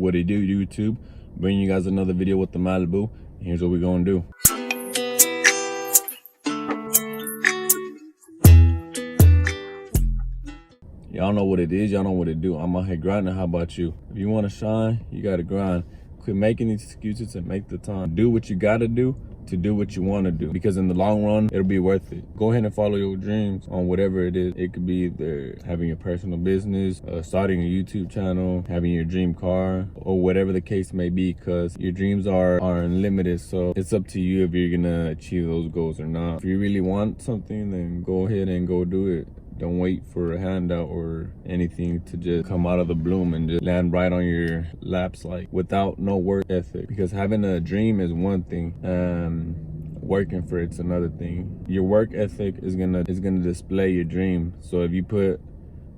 What it do, YouTube? Bringing you guys another video with the Malibu. And here's what we're gonna do. Y'all know what it is, y'all know what it do. I'm out here grinding. How about you? If you want to shine, you gotta grind. Quit making these excuses and make the time. Do what you gotta do to do what you want to do, because in the long run it'll be worth it. Go ahead and follow your dreams on whatever it is. It could be either having a personal business, starting a YouTube channel, having your dream car, or whatever the case may be, because your dreams are unlimited. So it's up to you if you're gonna achieve those goals or not. If you really want something, then go ahead and go do it. Don't wait for a handout or anything to just come out of the bloom and just land right on your laps, like without no work ethic. Because having a dream is one thing, working for it's another thing. Your work ethic is gonna display your dream. So if you put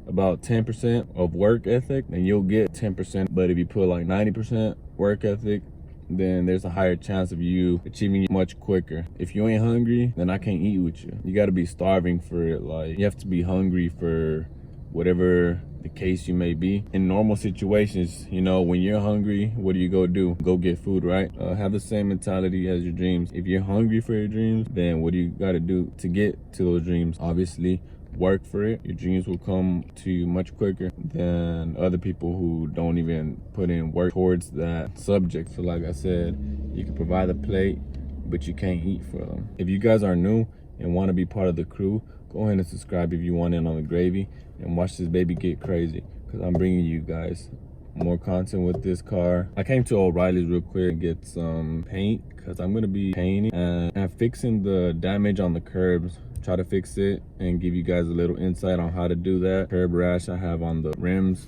about 10% of work ethic, then you'll get 10%. But if you put like 90% work ethic, then there's a higher chance of you achieving it much quicker. If you ain't hungry, then I can't eat with you. You gotta be starving for it. Like, you have to be hungry for whatever the case you may be. In normal situations, you know, when you're hungry, what do you go do? Go get food, right? Have the same mentality as your dreams. If you're hungry for your dreams, then what do you gotta do to get to those dreams? Obviously, work for it. Your dreams will come to you much quicker than other people who don't even put in work towards that subject. So like I said, you can provide a plate, but you can't eat for them. If you guys are new and want to be part of the crew, go ahead and subscribe if you want in on the gravy and watch this baby get crazy, because I'm bringing you guys more content with this car. I came to O'Reilly's real quick and get some paint, because I'm going to be painting and fixing the damage on the curbs. Try to fix it and give you guys a little insight on how to do that. Curb rash I have on the rims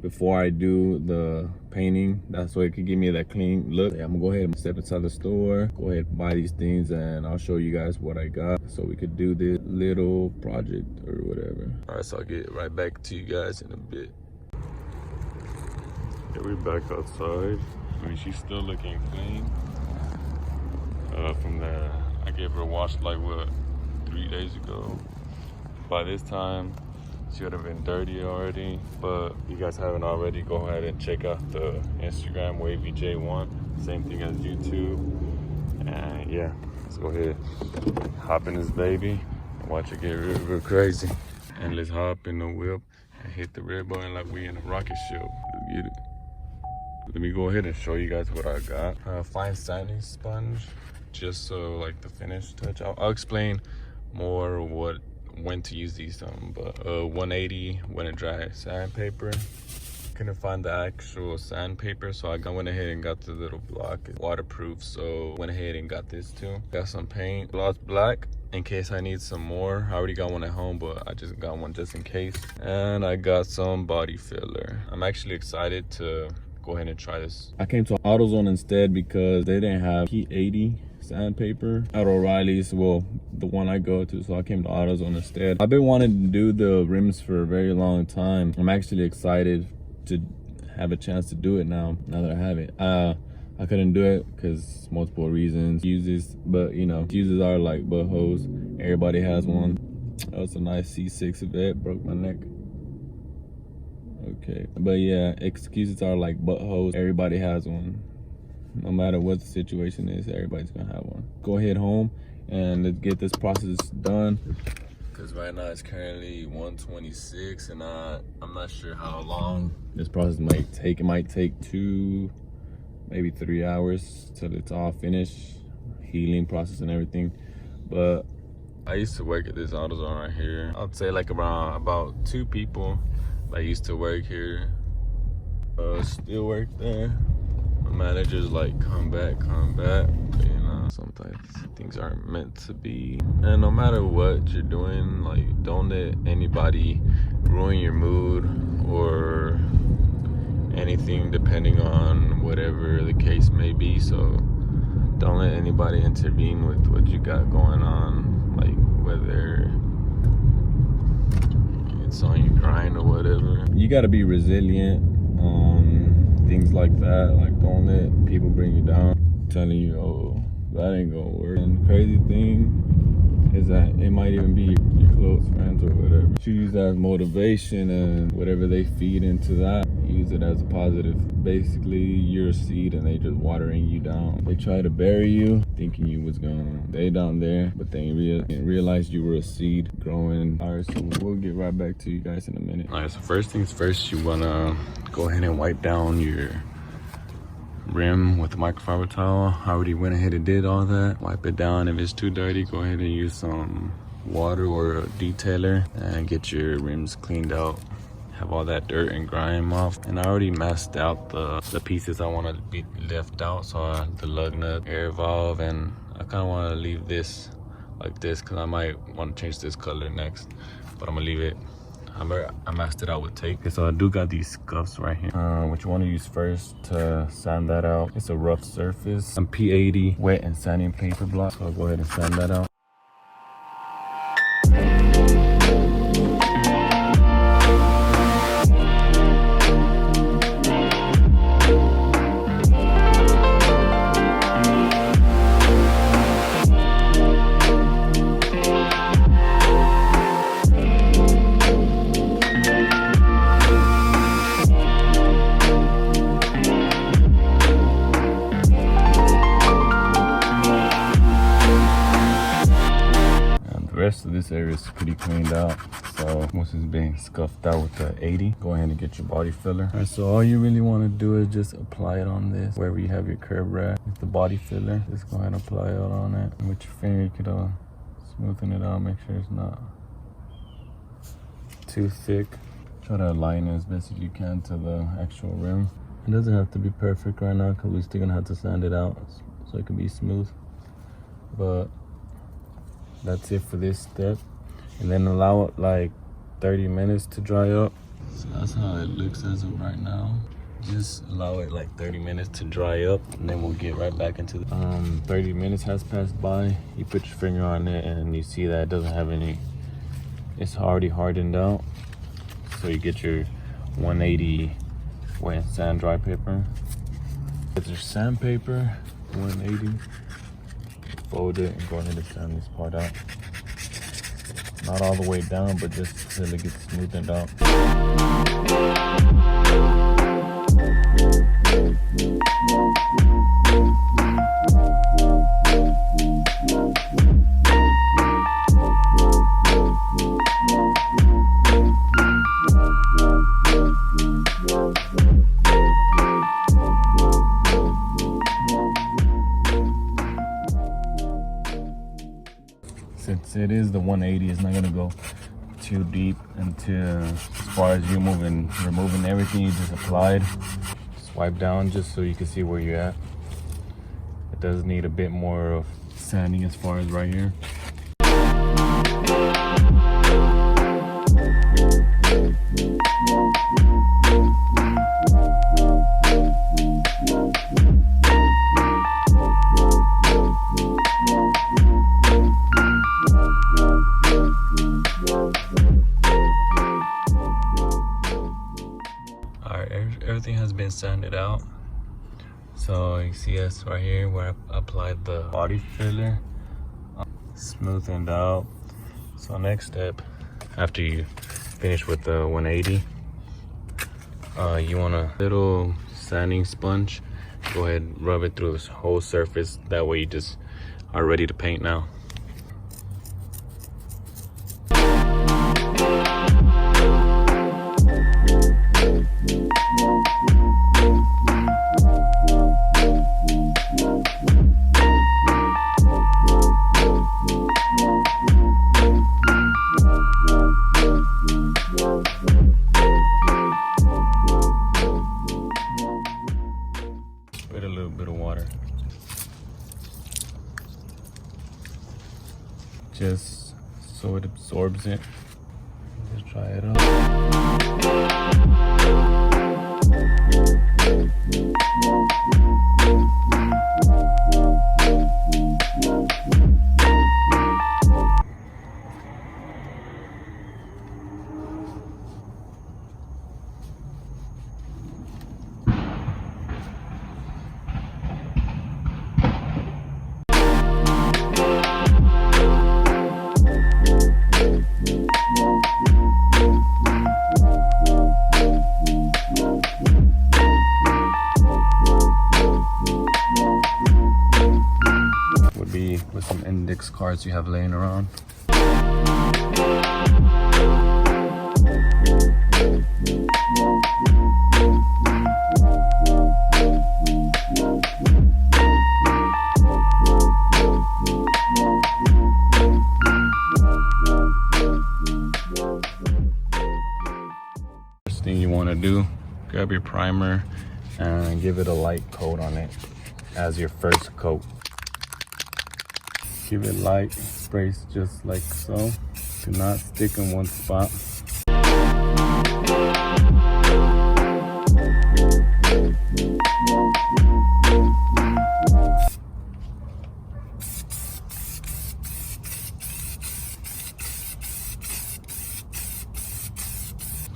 before I do the painting. That's why it could give me that clean look. Yeah, I'm gonna go ahead and step inside the store, go ahead and buy these things, and I'll show you guys what I got so we could do this little project or whatever. All right, so I'll get right back to you guys in a bit. Yeah, we're back outside. I mean, she's still looking clean. From the, I gave her a wash like what, 3 days ago. By this time she would have been dirty already, but if you guys haven't already, go ahead and check out the Instagram WavyJ1, same thing as YouTube. And yeah, let's go ahead, hop in this baby and watch it get real crazy. And let's hop in the whip and hit the red button like we in a rocket ship. Let's get it. Let me go ahead and show you guys what I got. Fine sanding sponge, just so like the finish touch. I'll explain more when to use these, but 180 when it dry sandpaper. Couldn't find the actual sandpaper, so I went ahead and got the little block. It's waterproof, so went ahead and got this too. Got some paint, gloss black in case I need some more. I already got one at home, but I just got one just in case. And I got some body filler. I'm actually excited to go ahead and try this. I came to AutoZone instead because they didn't have Heat 80 sandpaper at O'Reilly's, well, the one I go to, so I came to AutoZone instead. I've been wanting to do the rims for a very long time. I'm actually excited to have a chance to do it now that I have it. I couldn't do it because multiple reasons. Fuses, but you know, fuses are like buttholes. Everybody has one. That was a nice C6 Evette, broke my neck. Okay, but yeah, excuses are like buttholes. Everybody has one. No matter what the situation is, everybody's gonna have one. Go ahead home and let's get this process done, because right now it's currently 1:26 and I'm not sure how long this process might take. It might take 2, maybe 3 hours till it's all finished, healing process and everything. But I used to work at this AutoZone right here. I'd say like about 2 people that used to work here still work there. Managers like come back, but you know, sometimes things aren't meant to be. And no matter what you're doing, like, don't let anybody ruin your mood or anything, depending on whatever the case may be. So don't let anybody intervene with what you got going on, like whether it's on your grind or whatever. You got to be resilient on things like that. Like, don't let people bring you down, telling you, oh, that ain't gonna work. And crazy thing is that it might even be your close friends or whatever. You use that as motivation, and whatever they feed into that, use it as a positive. Basically, you're a seed and they just watering you down. They try to bury you thinking you was gonna stay down there, but they realized you were a seed growing. All right, so we'll get right back to you guys in a minute. All right, so first things first, you wanna go ahead and wipe down your rim with the microfiber towel. I already went ahead and did all that. Wipe it down. If it's too dirty, go ahead and use some water or a detailer and get your rims cleaned out. Have all that dirt and grime off. And I already masked out the pieces I want to be left out. So the lug nut, air valve, and I kind of want to leave this like this because I might want to change this color next, but I'm gonna leave it. I masked it out with tape. Okay, so I do got these scuffs right here. What you want to use first to sand that out, it's a rough surface. Some P80 wet and sanding paper block. So I'll go ahead and sand that out. Rest of this area is pretty cleaned out, so once it's being scuffed out with the 80, go ahead and get your body filler. All right, so all you really want to do is just apply it on this wherever you have your curb rack with the body filler. Just go ahead and apply it on it, and with your finger you could smoothen it out, make sure it's not too thick. Try to align it as best as you can to the actual rim. It doesn't have to be perfect right now because we're still gonna have to sand it out so it can be smooth, but that's it for this step. And then allow it like 30 minutes to dry up. So that's how it looks as of right now. Just allow it like 30 minutes to dry up, and then we'll get right back into the 30 minutes has passed by. You put your finger on it and you see that it doesn't have any, it's already hardened out. So you get your 180 wet and sand dry paper. Get your sandpaper, 180. Fold it and go ahead and sand this part out. Not all the way down, but just till it gets smoothened out. Since it is the 180, it's not gonna go too deep into as far as removing everything you just applied. Swipe down just so you can see where you're at. It does need a bit more of sanding as far as right here. Everything has been sanded out, so you see us right here where I applied the body filler, smoothened out. So next step, after you finish with the 180, you want a little sanding sponge. Go ahead and rub it through this whole surface, that way you just are ready to paint now. With a little bit of water, just so it absorbs it. Just try it out. index cards you have laying around. First thing you want to do, grab your primer and give it a light coat on it as your first coat. Give it light sprays just like so. Do not stick in one spot.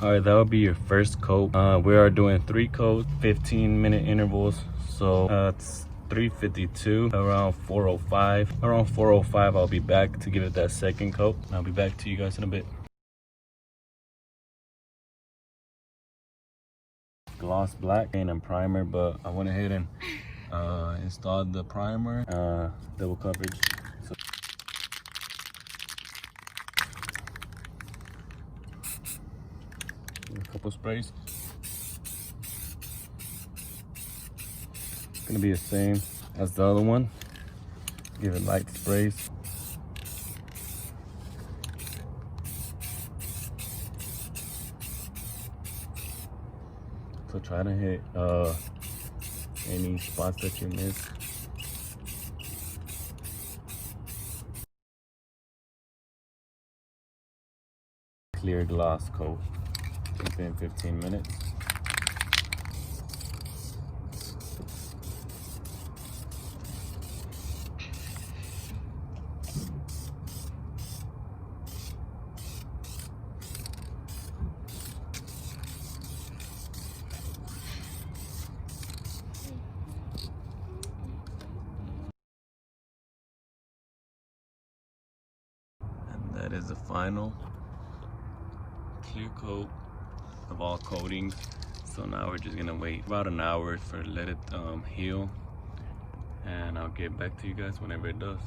All right, that will be your first coat. We are doing 3 coats, 15-minute intervals. So it's 3:52, around 4:05. Around 4:05, I'll be back to give it that second coat. I'll be back to you guys in a bit. Gloss black and primer, but I went ahead and installed the primer, double coverage. So a couple sprays. It's gonna be the same as the other one. Give it light sprays. So try to hit any spots that you missed. Clear gloss coat within 15 minutes. That is the final clear coat of all coatings. So now we're just gonna wait about an hour for let it heal, and I'll get back to you guys whenever it does.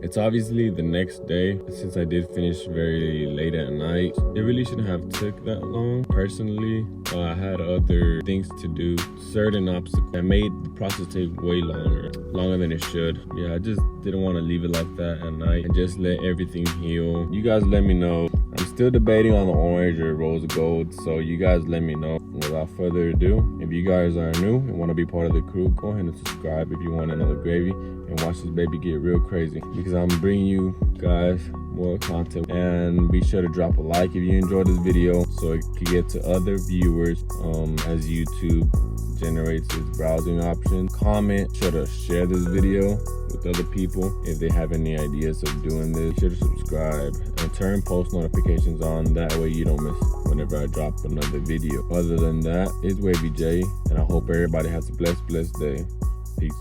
It's obviously the next day. Since I did finish very late at night, it really shouldn't have took that long. Personally, I had other things to do, certain obstacles that made the process take way longer than it should. Yeah, I just didn't want to leave it like that at night and just let everything heal. You guys let me know. I'm still debating on the orange or rose gold, so you guys let me know. Without further ado, if you guys are new and want to be part of the crew, go ahead and subscribe if you want another gravy and watch this baby get real crazy, because I'm bringing you guys more content. And be sure to drop a like if you enjoyed this video so it can get to other viewers as YouTube generates its browsing option. Comment, be sure to share this video with other people if they have any ideas of doing this. Be sure to subscribe and turn post notifications on, that way you don't miss whenever I drop another video. Other than that, it's Wavy J, and I hope everybody has a blessed day. Peace.